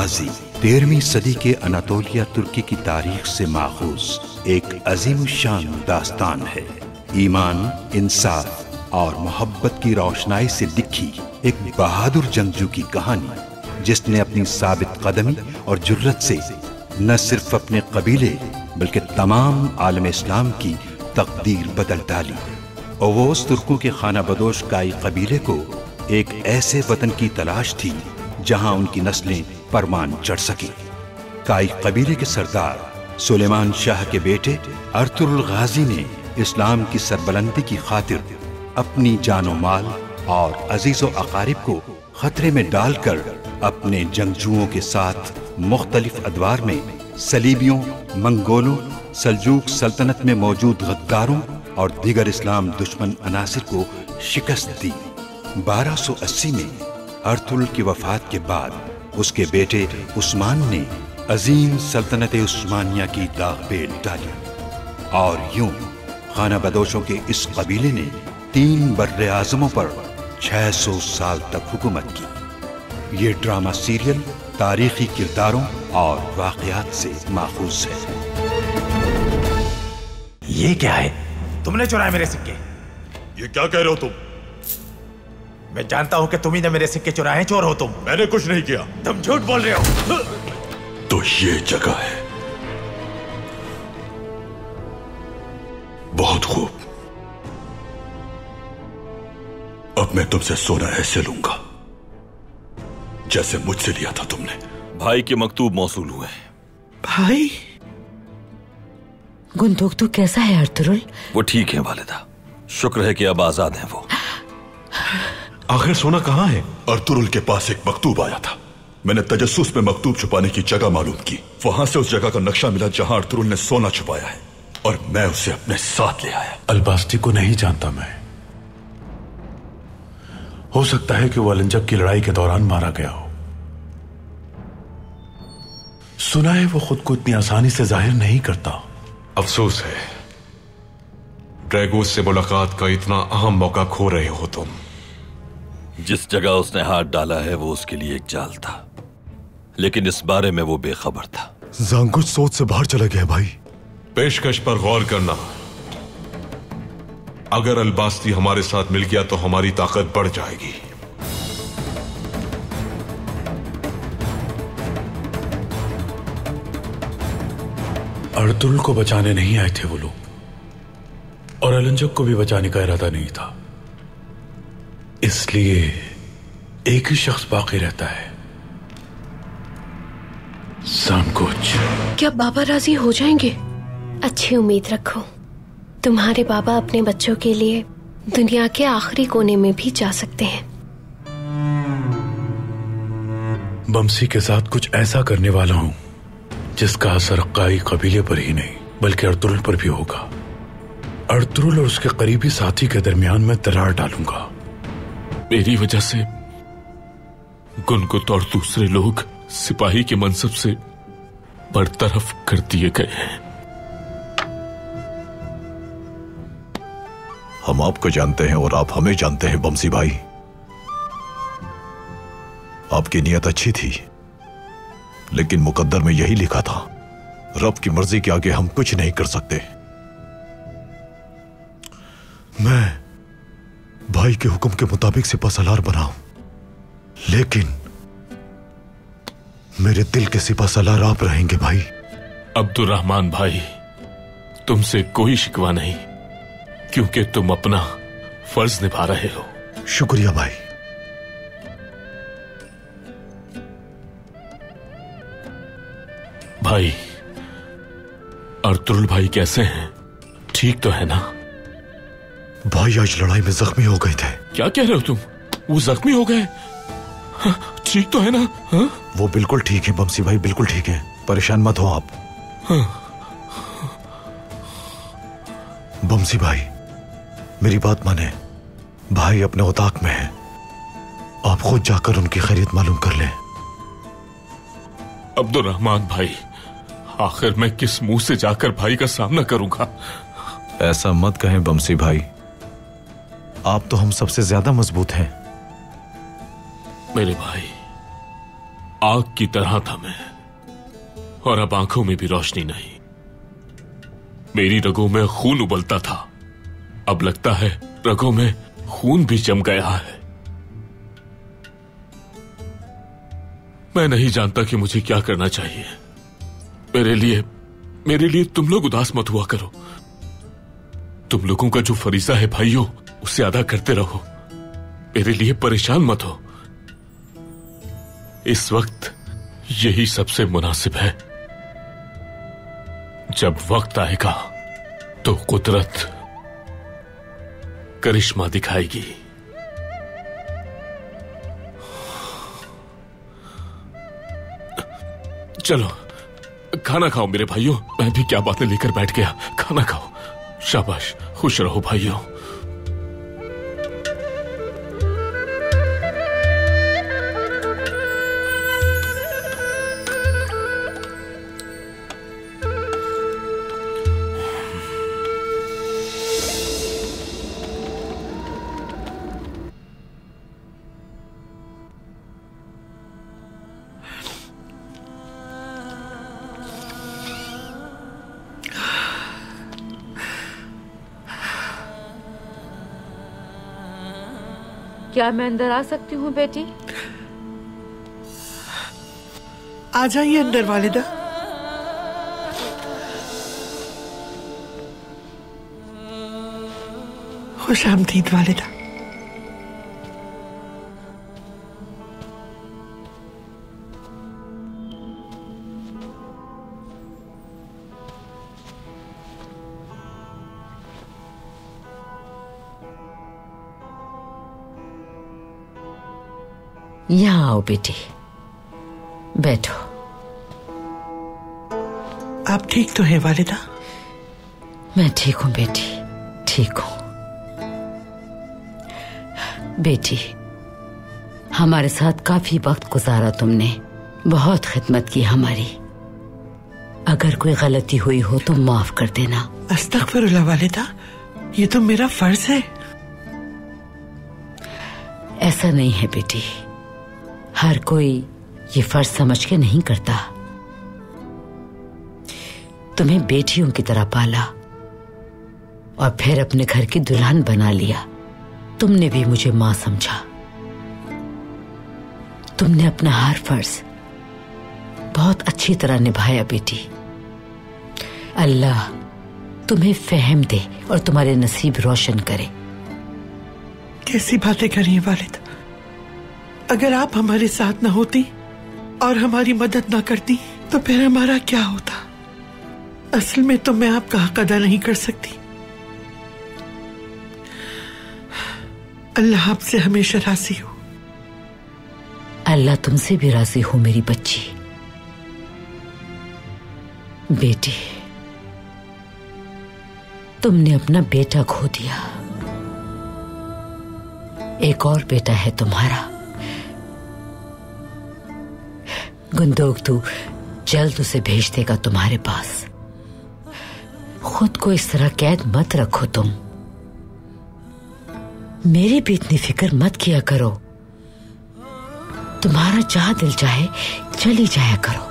गाजी 13वीं सदी के अनातोलिया तुर्की की तारीख से माखूज एक अजीम शान दास्तान है। ईमान, इंसाफ और मोहब्बत की रोशनाई से लिखी एक बहादुर जंगजू की कहानी, जिसने अपनी साबित कदमी और जुर्रत से न सिर्फ अपने कबीले बल्कि तमाम आलम इस्लाम की तकदीर बदल डाली। ओवोस तुर्कों के खाना बदोश काई कबीले को एक ऐसे वतन की तलाश थी जहां उनकी नस्लें परमान चढ़ सकी। काई कबीले के सरदार सुलेमान शाह के बेटे अर्तुरुल गाजी ने इस्लाम की सरबलंदी की खातिर अपनी जानो माल और अजीजो अकारिब को खतरे में डालकर अपने जंगजुओं के साथ मुख्तलिफ अदवार में सलीबियों, मंगोलों, सल्जूक सल्तनत में मौजूद गद्दारों और दीगर इस्लाम दुश्मन अनासिर को शिकस्त दी। 1280 में अर्तुरुल की वफात के बाद उसके बेटे उस्मान ने अजीम सल्तनत उस्मानिया की दागबेल डाली और यूं खाना बदोशों के इस कबीले ने 3 बर्रे आज़मों पर 600 साल तक हुकूमत की। ये ड्रामा सीरियल तारीखी किरदारों और वाक़यात से माखूज है। ये क्या है? तुमने चुराए मेरे सिक्के? ये क्या कह रहे हो तुम? मैं जानता हूं कि तुम ही ने मेरे सिक्के चुराए। चोर हो तुम। मैंने कुछ नहीं किया। तुम झूठ बोल रहे हो। तो ये जगह है। बहुत खूब। अब मैं तुमसे सोना ऐसे लूंगा जैसे मुझसे लिया था तुमने। भाई के मकतूब मौसूल हुए। भाई गुंदोक कैसा है अर्तुरुल? वो ठीक है वालिदा, शुक्र है कि अब आजाद हैं वो। आखिर सोना कहाँ है? अर्तुरुल के पास एक मकतूब आया था। मैंने तजस्सुस में मकतूब छुपाने की जगह मालूम की। वहां से उस जगह का नक्शा मिला जहां अर्तुरुल ने सोना छुपाया है और मैं उसे अपने साथ ले आया। अलबास्ती को नहीं जानता मैं। हो सकता है कि वो अलंजक की लड़ाई के दौरान मारा गया हो। सुना है वो खुद को इतनी आसानी से जाहिर नहीं करता। अफसोस है ड्रैगोस से मुलाकात का इतना अहम मौका खो रहे हो तुम। जिस जगह उसने हाथ डाला है वो उसके लिए एक जाल था, लेकिन इस बारे में वो बेखबर था। जांगुच सोच से बाहर चला गया भाई। पेशकश पर गौर करना। अगर अलबास्ती हमारे साथ मिल गया तो हमारी ताकत बढ़ जाएगी। अर्तुरुल को बचाने नहीं आए थे वो लोग, और अलंजक को भी बचाने का इरादा नहीं था। इसलिए एक ही शख्स बाकी रहता है, सांगुच। क्या बाबा राजी हो जाएंगे? अच्छी उम्मीद रखो। तुम्हारे बाबा अपने बच्चों के लिए दुनिया के आखिरी कोने में भी जा सकते हैं। बमसी के साथ कुछ ऐसा करने वाला हूं जिसका असर काई कबीले पर ही नहीं बल्कि अर्तुरुल पर भी होगा। अर्तुरुल और उसके करीबी साथी के दरमियान में दरार डालूंगा। मेरी वजह से गुनगुत और दूसरे लोग सिपाही के मनसब से बरतरफ कर दिए गए हैं। हम आपको जानते हैं और आप हमें जानते हैं बमसी भाई। आपकी नीयत अच्छी थी, लेकिन मुकद्दर में यही लिखा था, रब की मर्जी के आगे हम कुछ नहीं कर सकते। मैं भाई के हुक्म के मुताबिक सिपाहसालार बना हूं, लेकिन मेरे दिल के सिपाहसालार आप रहेंगे भाई। अब्दुर्रहमान भाई, तुमसे कोई शिकवा नहीं, क्योंकि तुम अपना फर्ज निभा रहे हो। शुक्रिया भाई। भाई, अर्तुरुल भाई कैसे हैं? ठीक तो है ना? भाई आज लड़ाई में जख्मी हो गए थे। क्या कह रहे हो तुम? वो जख्मी हो गए? ठीक तो है ना? हा? वो बिल्कुल ठीक है बमसी भाई, बिल्कुल ठीक है। परेशान मत हो आप। बमसी भाई, मेरी बात माने। भाई अपने उताक में है, आप खुद जाकर उनकी खैरियत मालूम कर लें। अब्दुर्रहमान भाई, आखिर मैं किस मुंह से जाकर भाई का सामना करूंगा? ऐसा मत कहें बमसी भाई, आप तो हम सबसे ज्यादा मजबूत हैं। मेरे भाई, आग की तरह था मैं, और अब आंखों में भी रोशनी नहीं। मेरी रगों में खून उबलता था, अब लगता है रगों में खून भी जम गया है। मैं नहीं जानता कि मुझे क्या करना चाहिए। मेरे लिए तुम लोग उदास मत हुआ करो। तुम लोगों का जो फरीजा है भाइयों, उसे अदा करते रहो। मेरे लिए परेशान मत हो। इस वक्त यही सबसे मुनासिब है। जब वक्त आएगा तो कुदरत करिश्मा दिखाएगी। चलो खाना खाओ मेरे भाइयों। मैं भी क्या बातें लेकर बैठ गया। खाना खाओ। शाबाश, खुश रहो भाइयों। क्या मैं अंदर आ सकती हूँ बेटी? आ जाइए अंदर वालिदा। खुश आमदीद वालिदा। यहाँ आओ बेटी, बैठो। आप ठीक तो हैं वालिदा? मैं ठीक हूँ बेटी, ठीक हूँ। बेटी, हमारे साथ काफी वक्त गुजारा तुमने, बहुत खिदमत की हमारी। अगर कोई गलती हुई हो तो माफ कर देना। अस्तगफिरुल्लाह वालिदा, ये तो मेरा फर्ज है। ऐसा नहीं है बेटी, हर कोई ये फर्ज समझ के नहीं करता। तुम्हें बेटियों की तरह पाला और फिर अपने घर की दुल्हन बना लिया। तुमने भी मुझे मां समझा। तुमने अपना हर फर्ज बहुत अच्छी तरह निभाया बेटी। अल्लाह तुम्हें फहम दे और तुम्हारे नसीब रोशन करे। कैसी बातें करी हैं वालिद? अगर आप हमारे साथ न होती और हमारी मदद न करती तो फिर हमारा क्या होता? असल में तो मैं आपका हक अदा नहीं कर सकती। अल्लाह आपसे हमेशा राजी हो। अल्लाह तुमसे भी राजी हो मेरी बच्ची। बेटी, तुमने अपना बेटा खो दिया, एक और बेटा है तुम्हारा। गुंदोक तू जल्द उसे भेज देगा तुम्हारे पास। खुद को इस तरह कैद मत रखो तुम। मेरी भी इतनी फिक्र मत किया करो। तुम्हारा जहां दिल चाहे चली जाया करो।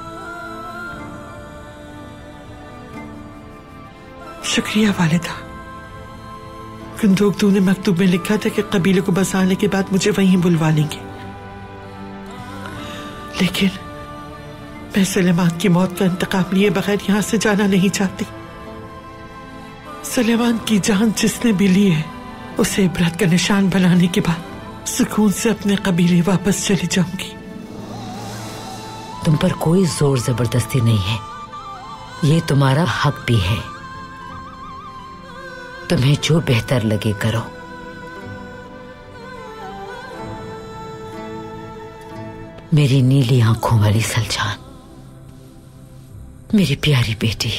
शुक्रिया वालिदा। गुंदोक तू ने मकतूब में लिखा था कि कबीले को बसाने के बाद मुझे वहीं बुलवा लेंगे, लेकिन मैं सुलेमान की मौत का इंतकाम लिए बगैर यहां से जाना नहीं चाहती। सुलेमान की जान जिसने भी ली है, उसे इबरत का निशान बनाने के बाद सुकून से अपने कबीले वापस चली जाऊंगी। तुम पर कोई जोर जबरदस्ती नहीं है, ये तुम्हारा हक भी है। तुम्हें जो बेहतर लगे करो। मेरी नीली आंखों वाली सलजान, मेरी प्यारी बेटी।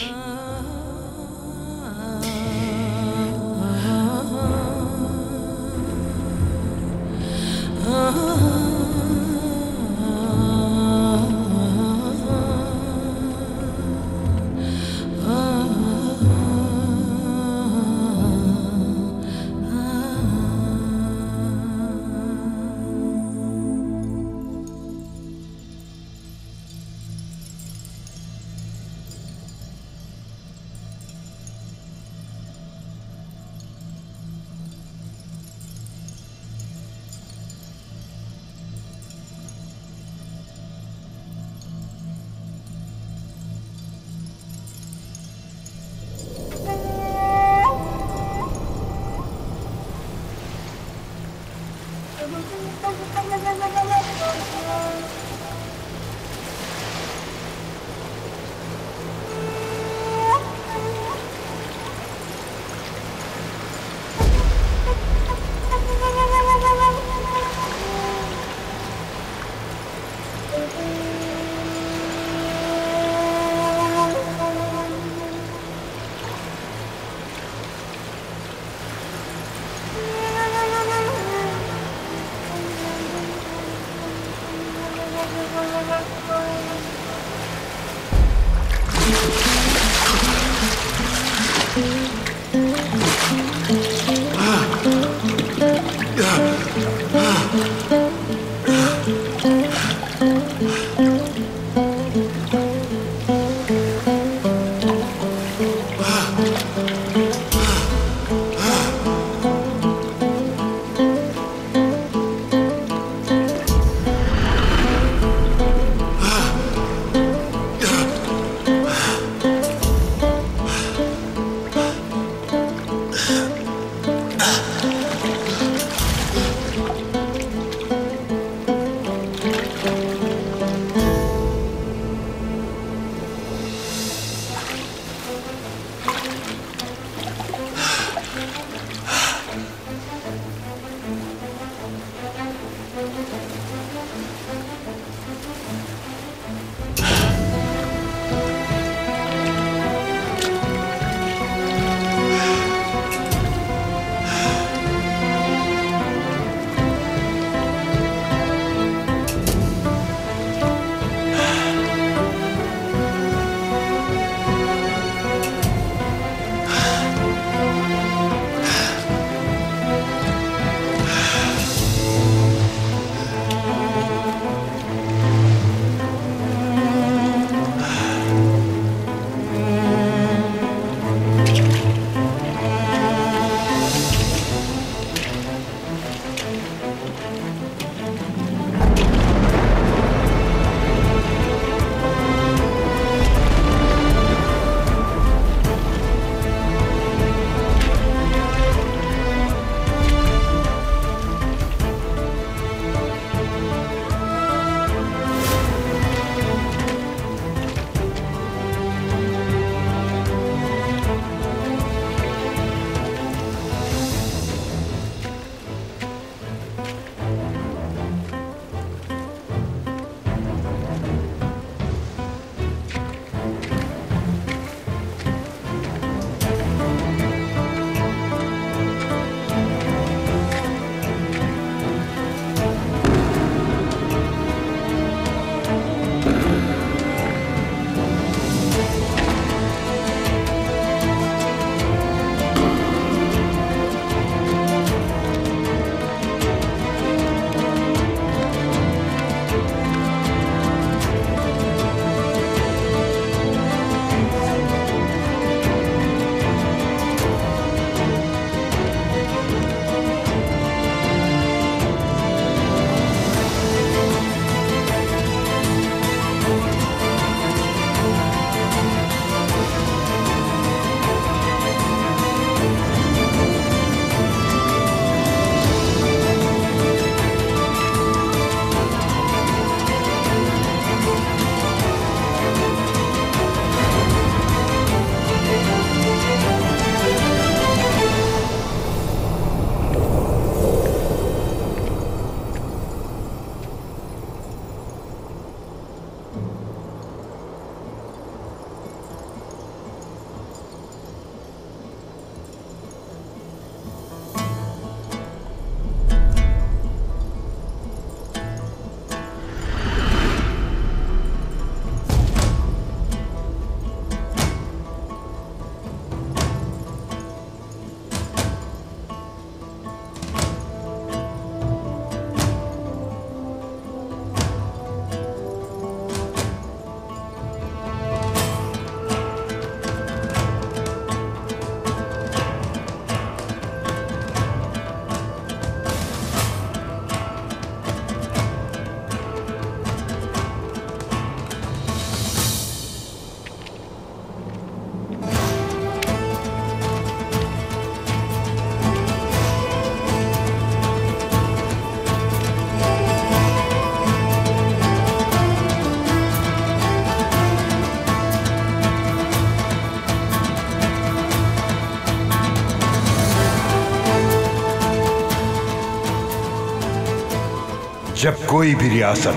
जब कोई भी रियासत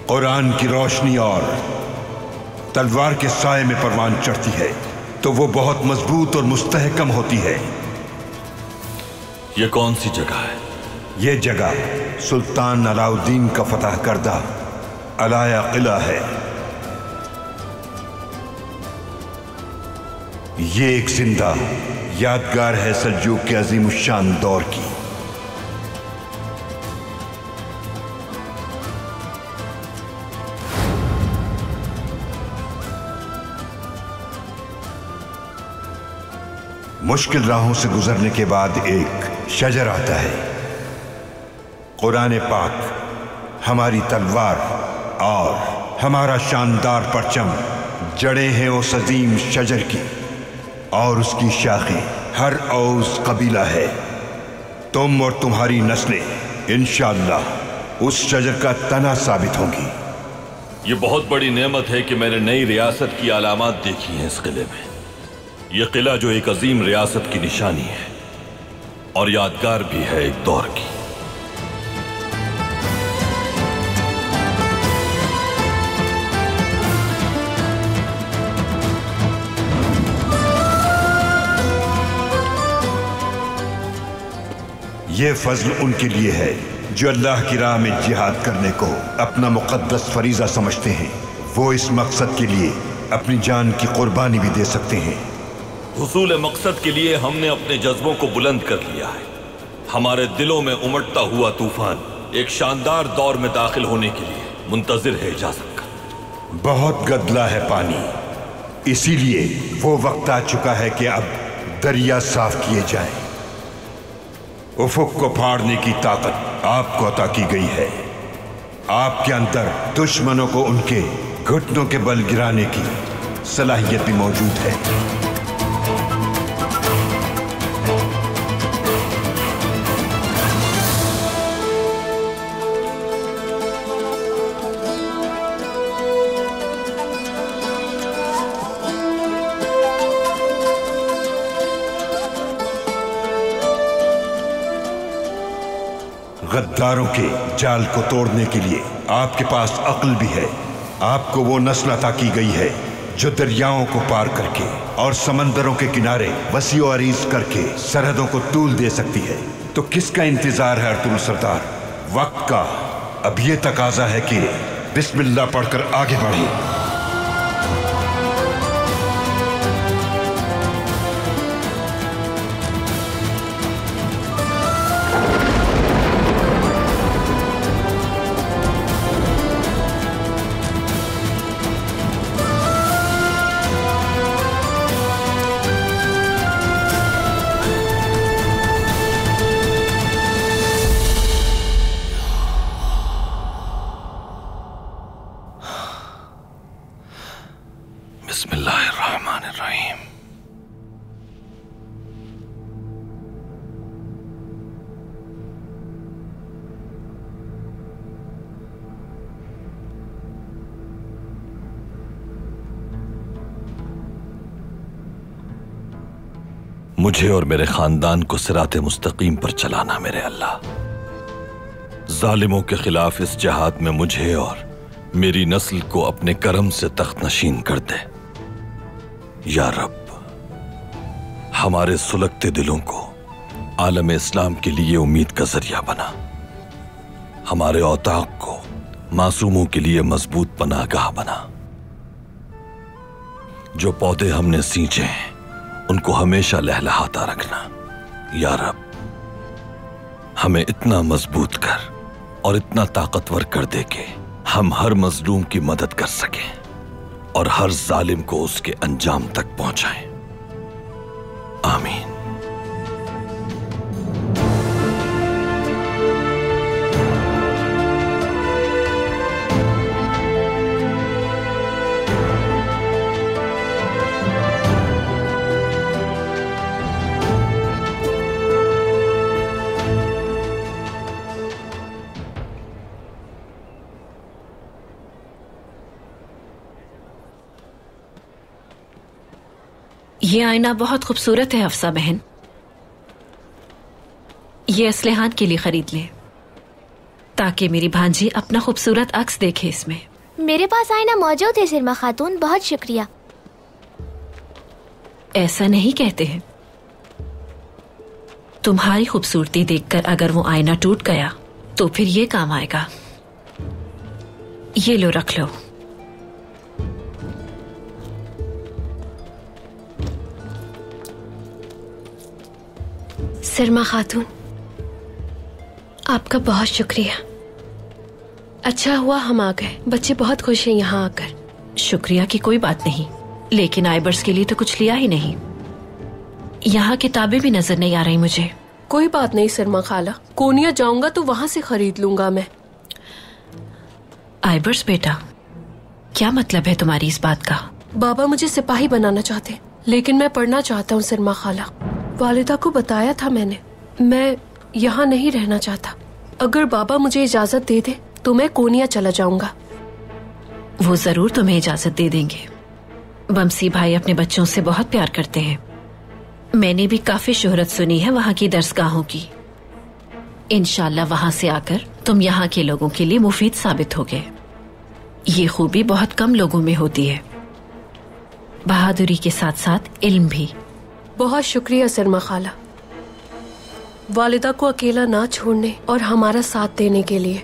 कुरान की रोशनी और तलवार के साए में परवान चढ़ती है तो वो बहुत मजबूत और मुस्तहकम होती है। ये कौन सी जगह है? ये जगह सुल्तान अलाउद्दीन का फतह करदा अलाया किला है। ये एक जिंदा यादगार है सल्जूक के अजीमुशान दौर की। मुश्किल राहों से गुजरने के बाद एक शजर आता है। कुरान पाक हमारी तलवार और हमारा शानदार परचम जड़े हैं उस अजीम शजर की और उसकी शाखें हर औस कबीला है। तुम और तुम्हारी नस्लें इंशाअल्लाह उस शजर का तना साबित होंगी। ये बहुत बड़ी नेमत है कि मैंने नई रियासत की अलामात देखी हैं इस किले में। यह किला जो एक अजीम रियासत की निशानी है और यादगार भी है एक दौर की। ये फजल उनके लिए है जो अल्लाह की राह में जिहाद करने को अपना मुकद्दस फरीजा समझते हैं। वो इस मकसद के लिए अपनी जान की कुर्बानी भी दे सकते हैं। हुसूल मकसद के लिए हमने अपने जज्बों को बुलंद कर लिया है। हमारे दिलों में उमड़ता हुआ तूफान एक शानदार दौर में दाखिल होने के लिए मुंतजिर है इजाजत का। बहुत गदला है पानी, इसीलिए वो वक्त आ चुका है कि अब दरिया साफ किए जाएं। उफुक को फाड़ने की ताकत आपको अता की गई है। आपके अंदर दुश्मनों को उनके घुटनों के बल गिराने की सलाहियत भी मौजूद है। गद्दारों के जाल को तोड़ने के लिए आपके पास अक्ल भी है। आपको वो नस्ल अता की गई है जो दरियाओं को पार करके और समंदरों के किनारे वसीओ अरीज करके सरहदों को तूल दे सकती है। तो किसका इंतजार है अर्तुल सरदार? वक्त का अब ये तकाजा है कि बिस्मिल्लाह पढ़कर आगे बढ़े। बिस्मिल्लाहिर्रहमानिर्रहीम। मुझे और मेरे खानदान को सिराते मुस्तकीम पर चलाना मेरे अल्लाह। जालिमों के खिलाफ इस जिहाद में मुझे और मेरी नस्ल को अपने करम से तख्त नशीन कर दे। या रब, हमारे सुलगते दिलों को आलम इस्लाम के लिए उम्मीद का जरिया बना। हमारे औताक को मासूमों के लिए मजबूत पनाहगाह बना। जो पौधे हमने सींचे हैं उनको हमेशा लहलहाता रखना। या रब, हमें इतना मजबूत कर और इतना ताकतवर कर दे कि हम हर मजलूम की मदद कर सकें और हर जालिम को उसके अंजाम तक पहुंचाएं। आमीन। ये आईना बहुत खूबसूरत है अफसा बहन। ये असलहान के लिए खरीद ले ताकि मेरी भांजी अपना खूबसूरत अक्स देखे इसमें। मेरे पास आईना मौजूद है सिरमा खातून, बहुत शुक्रिया। ऐसा नहीं कहते हैं। तुम्हारी खूबसूरती देखकर अगर वो आईना टूट गया तो फिर ये काम आएगा। ये लो, रख लो। सिरमा खातून, आपका बहुत शुक्रिया। अच्छा हुआ हम आ गए, बच्चे बहुत खुश हैं यहाँ आकर। शुक्रिया की कोई बात नहीं, लेकिन आइबर्स के लिए तो कुछ लिया ही नहीं। यहाँ किताबें भी नजर नहीं आ रही मुझे। कोई बात नहीं सिरमा खाला, कोनिया जाऊंगा तो वहां से खरीद लूंगा मैं। आइबर्स बेटा, क्या मतलब है तुम्हारी इस बात का? बाबा मुझे सिपाही बनाना चाहते, लेकिन मैं पढ़ना चाहता हूँ सिरमा खाला। वालिदा को बताया था मैंने, मैं यहाँ नहीं रहना चाहता। अगर बाबा मुझे इजाजत दे दे तो मैं कोनिया चला जाऊंगा। वो जरूर तुम्हें इजाजत दे देंगे। बमसी भाई अपने बच्चों से बहुत प्यार करते हैं। मैंने भी काफी शोहरत सुनी है वहाँ की दरसगाहों की। इंशाल्लाह वहाँ से आकर तुम यहाँ के लोगों के लिए मुफीद साबित होगे। ये खूबी बहुत कम लोगों में होती है, बहादुरी के साथ साथ इल्म भी। बहुत शुक्रिया सिरमा खाला, वालिदा को अकेला ना छोड़ने और हमारा साथ देने के लिए।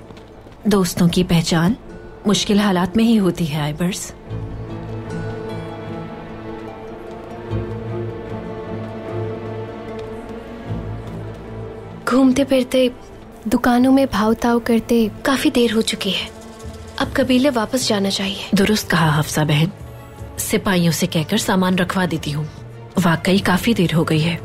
दोस्तों की पहचान मुश्किल हालात में ही होती है आइबर्स। घूमते फिरते, दुकानों में भाव ताव करते काफी देर हो चुकी है। अब कबीले वापस जाना चाहिए। दुरुस्त कहा हफ्सा बहन, सिपाहियों से कहकर सामान रखवा देती हूँ। वाकई काफी देर हो गई है।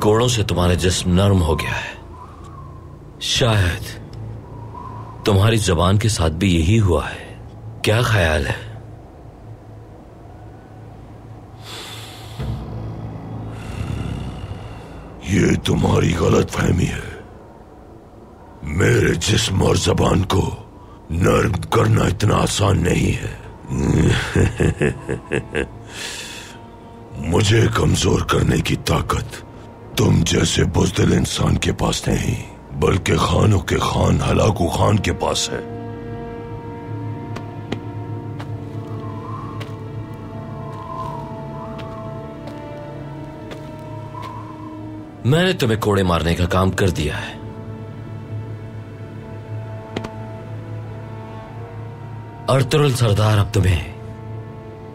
कोड़ों से तुम्हारा जिस्म नर्म हो गया है। शायद तुम्हारी जबान के साथ भी यही हुआ है। क्या ख्याल है? ये तुम्हारी गलत फहमी है। मेरे जिस्म और जबान को नर्म करना इतना आसान नहीं है। मुझे कमजोर करने की ताकत तुम जैसे बुज़दिल इंसान के पास नहीं, बल्कि खानों के खान हलाकू खान के पास है। मैंने तुम्हें कोड़े मारने का काम कर दिया है। अर्तुरुल सरदार अब तुम्हें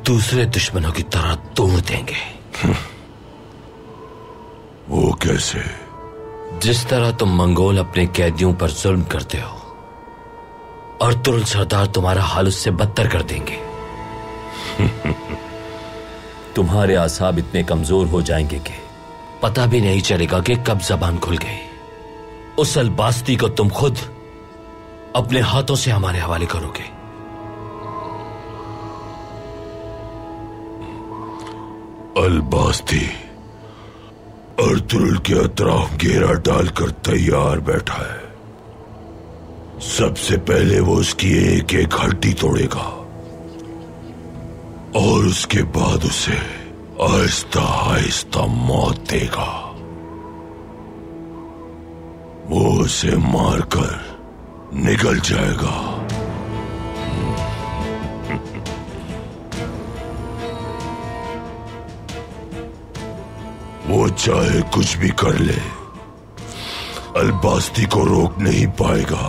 दूसरे दुश्मनों की तरह तोड़ देंगे। वो कैसे? जिस तरह तुम मंगोल अपने कैदियों पर जुल्म करते हो, अर्तुरुल सरदार तुम्हारा हाल उससे बदतर कर देंगे। तुम्हारे आसाब इतने कमजोर हो जाएंगे कि पता भी नहीं चलेगा कि कब जबान खुल गई। उस अलबास्ती को तुम खुद अपने हाथों से हमारे हवाले करोगे। अलबास्ती अर्तुरुल के अतराफ घेरा डालकर तैयार बैठा है। सबसे पहले वो उसकी एक एक हड्डी तोड़ेगा और उसके बाद उसे आहिस्ता आहिस्ता मौत देगा। वो उसे मारकर निकल जाएगा। वो चाहे कुछ भी कर ले, अलबास्ती को रोक नहीं पाएगा।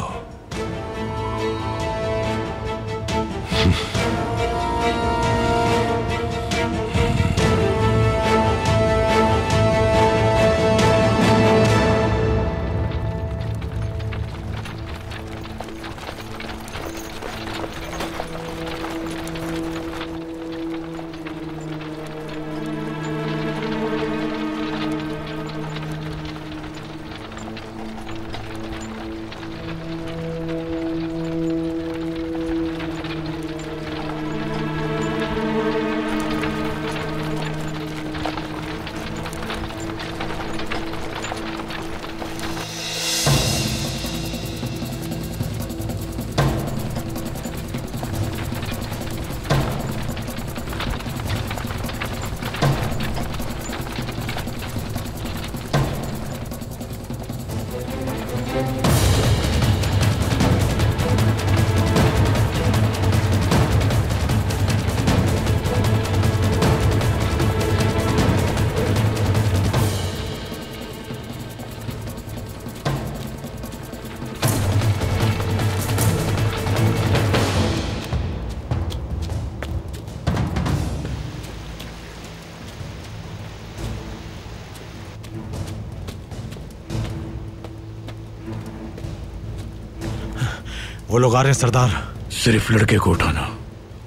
वो लोग आ रहे हैं सरदार। सिर्फ लड़के को उठाना,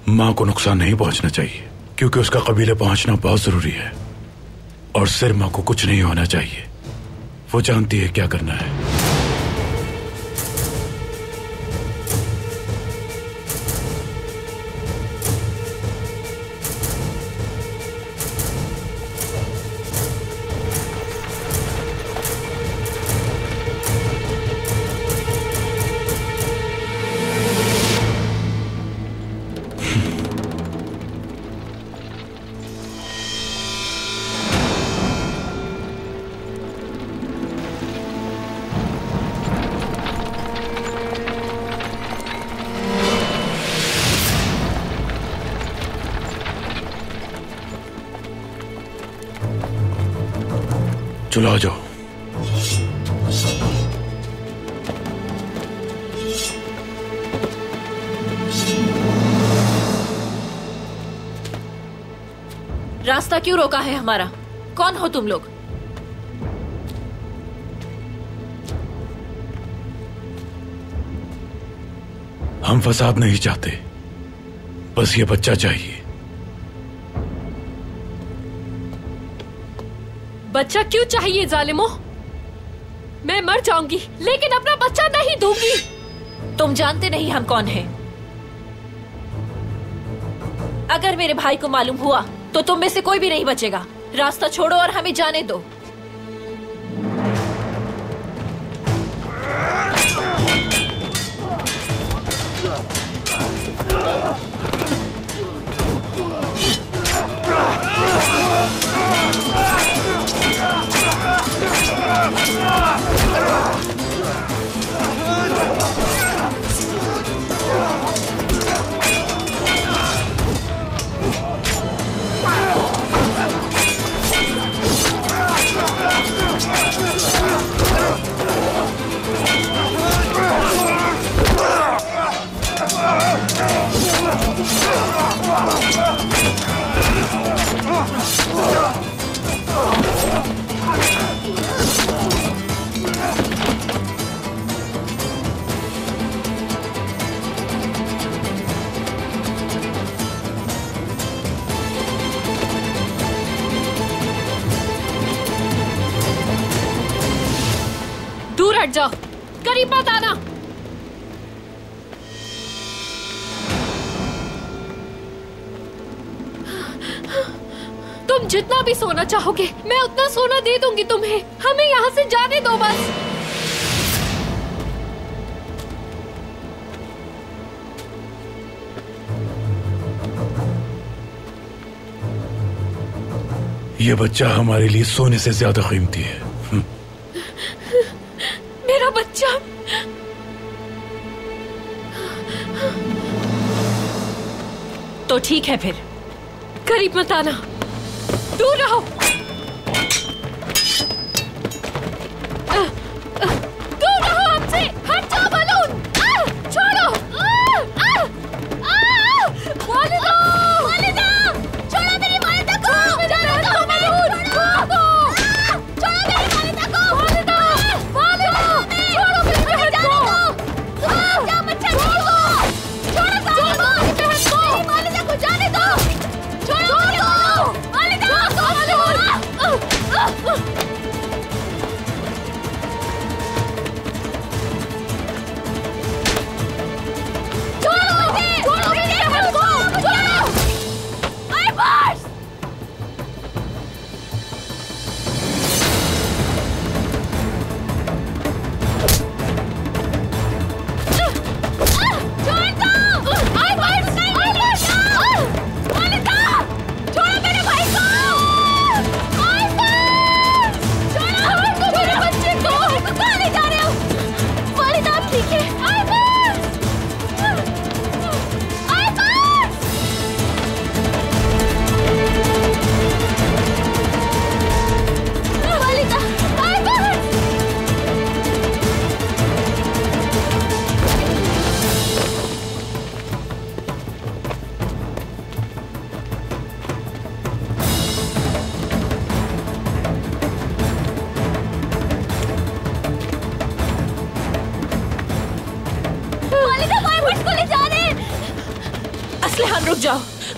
माँ को नुकसान नहीं पहुंचना चाहिए, क्योंकि उसका कबीले पहुंचना बहुत जरूरी है। और सिर माँ को कुछ नहीं होना चाहिए, वो जानती है क्या करना है। चलो आ जाओ। रास्ता क्यों रोका है हमारा? कौन हो तुम लोग? हम फसाद नहीं चाहते, बस ये बच्चा चाहिए। बच्चा क्यों चाहिए जालिमो? मैं मर जाऊंगी लेकिन अपना बच्चा नहीं दूंगी। तुम जानते नहीं हम कौन हैं। अगर मेरे भाई को मालूम हुआ तो तुम में से कोई भी नहीं बचेगा। रास्ता छोड़ो और हमें जाने दो। दूर हट जाओ, करीब मत आना। तुम जितना भी सोना चाहोगे मैं उतना सोना दे दूंगी तुम्हें। हमें यहाँ से जाने दो बस। ये बच्चा हमारे लिए सोने से ज्यादा कीमती है। मेरा बच्चा। तो ठीक है फिर, करीब मत आना, दूर रहो। दूर रहो हमसे, हट जाओ बलून। छोड़ो। वालिदा, वालिदा, छोड़ो मेरी वालिदा को। छोड़ो मेरी वालिदा को। छोड़ो मेरी वालिदा को। वालिदा, वालिदा, छोड़ो मेरी बहन को। क्या बच्चा छोड़ो। छोड़ो मेरी बहन को। वालिदा को जाने दो। छोड़ो वालिदा, वालिदा,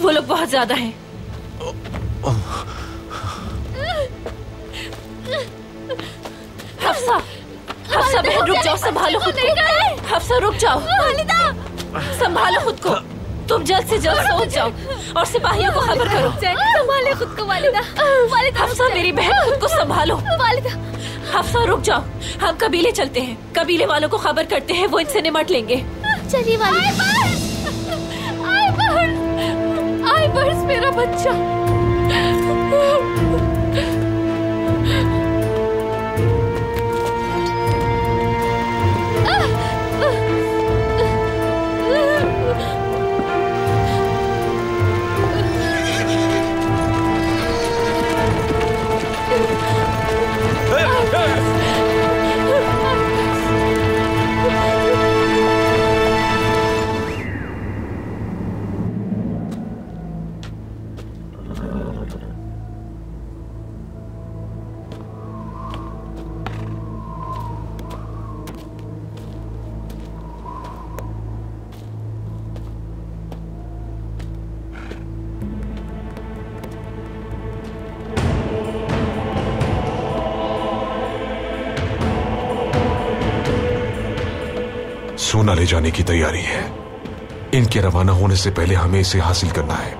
वो लोग बहुत ज्यादा हैं। हफ्सा, हफ्सा बहन रुक जाओ, संभालो खुद को। हफ्सा रुक जाओ, संभालो खुद को। तुम जल्द से जल्द सोच जाओ और सिपाहियों को खबर करो। संभाले खुद को वालिदा। हफ्सा मेरी बहन, खुद को संभालो। वालिदा, हफ्सा रुक जाओ, हम कबीले चलते हैं, कबीले वालों को खबर करते हैं, वो इनसे निमट लेंगे। चलिए वालिदा। आई बर्स मेरा बच्चा। सोना ले जाने की तैयारी है। इनके रवाना होने से पहले हमें इसे हासिल करना है।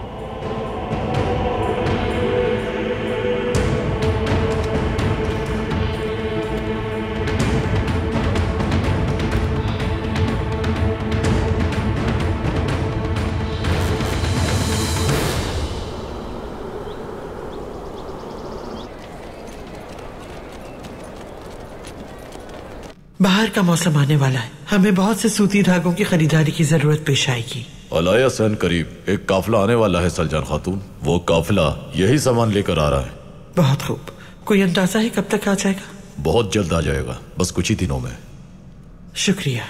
बाहर का मौसम आने वाला है, हमें बहुत से सूती धागों की खरीदारी की जरूरत पेश आएगी। अलाया सहन करीब एक काफिला आने वाला है सलजान खातून। वो काफिला यही सामान लेकर आ रहा है। बहुत खूब। कोई अंदाजा है कब तक आ जाएगा? बहुत जल्द आ जाएगा, बस कुछ ही दिनों में। शुक्रिया।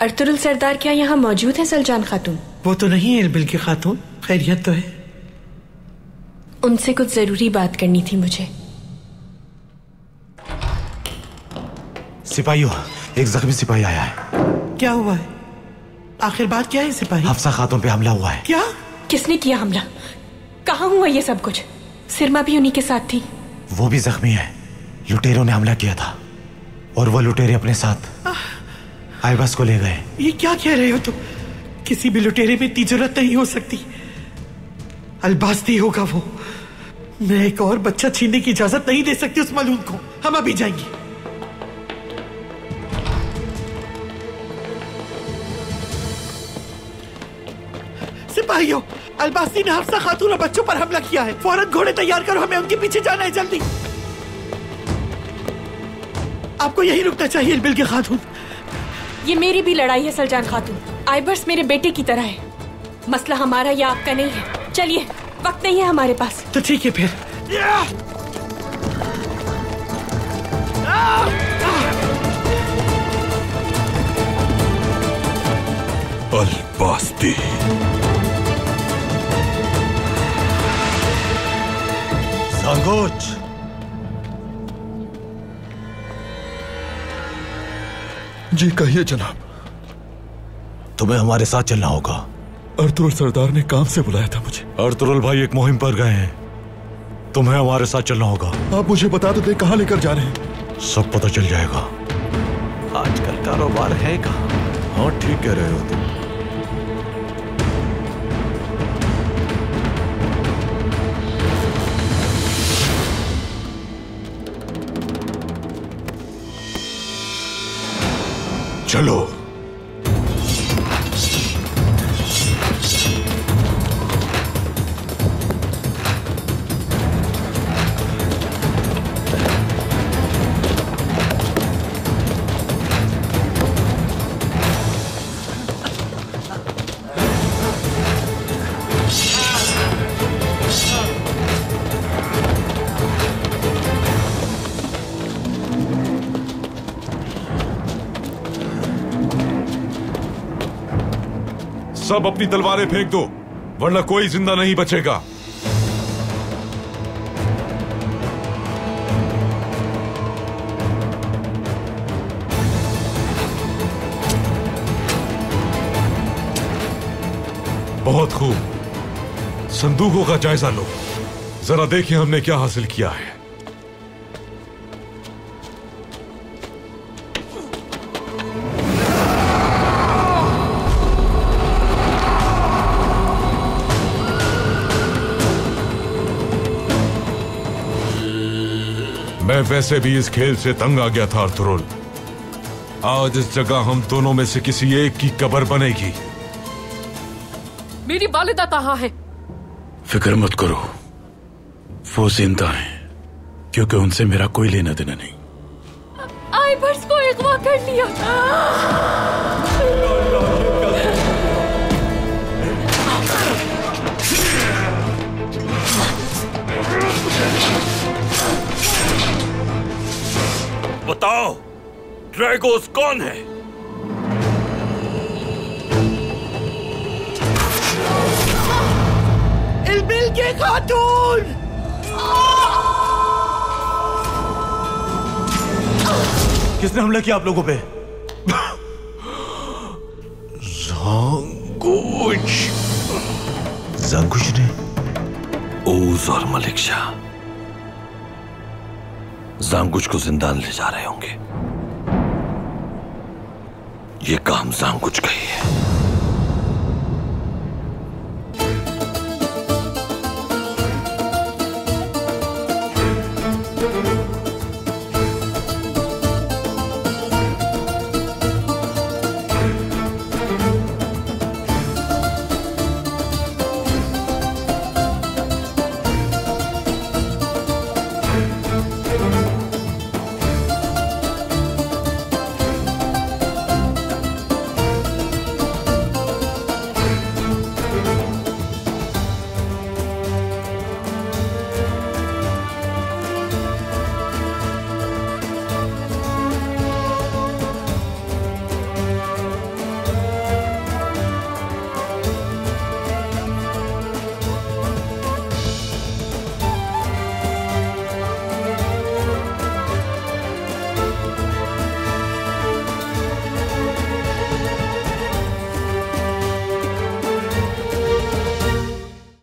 अर्तुरुल सरदार क्या यहाँ मौजूद है सलजान खातून? वो तो नहीं है इरबिल की खातून, खैरियत तो है। उनसे कुछ जरूरी बात करनी थी मुझे। सिपाहियों, एक जख्मी सिपाही आया है। क्या हुआ है? आखिर बात क्या है सिपाही? हफ्सा खातून पे हमला हुआ है। क्या? किसने किया हमला? कहाँ हुआ ये सब कुछ? सिरमा भी उन्हीं के साथ थी। वो भी जख्मी है। लुटेरों ने हमला किया था और वो लुटेरे अपने साथ आईबस को ले गए। ये क्या कह रहे हो तुम? किसी भी लुटेरे में इतनी जरूरत नहीं हो सकती। अलबास्ती होगा वो। मैं एक और बच्चा छीनने की इजाजत नहीं दे सकती उस मालूम को। हम अभी जाएंगे। सिपाहियों, अलबास्ती ने हफ्सा खातून और बच्चों पर हमला किया है। फौरन घोड़े तैयार करो, हमें उनके पीछे जाना है, जल्दी। आपको यही रुकना चाहिए इरबिल की खातून। ये मेरी भी लड़ाई है सलजान खातून। आइबर्स मेरे बेटे की तरह है। मसला हमारा या आपका नहीं है। चलिए, वक्त नहीं है हमारे पास। तो ठीक है फिर। अलबास्ती सांगोच, जी कहिए जनाब। तुम्हें हमारे साथ चलना होगा। अर्तुरुल सरदार ने काम से बुलाया था मुझे। अर्तुरुल भाई एक मुहिम पर गए हैं, तुम्हें हमारे साथ चलना होगा। आप मुझे बता तो दे कहां लेकर जा रहे हैं। सब पता चल जाएगा। आजकल कारोबार है कहाँ? हाँ ठीक कह रहे हो तुम। चलो। सब अपनी तलवारें फेंक दो, वरना कोई जिंदा नहीं बचेगा। बहुत खूब। संदूकों का जायजा लो, जरा देखिए हमने क्या हासिल किया है। मैं वैसे भी इस खेल से तंग आ गया था अर्तुरुल। आज इस जगह हम दोनों में से किसी एक की कब्र बनेगी। मेरी वालिदा कहाँ है? फिक्र मत करो, वो जिंदा हैं, क्योंकि उनसे मेरा कोई लेना देना नहीं। आइबर्स को अगवा कर लिया। बताओ, ड्रैगोस कौन है? इल्बिल के खातून! किसने हमला किया आप लोगों पे? ज़ांगुश ने? ऊज़ और मलिक शाह ज़ांगुश को जिंदान ले जा रहे होंगे। ये काम ज़ांगुश का ही है।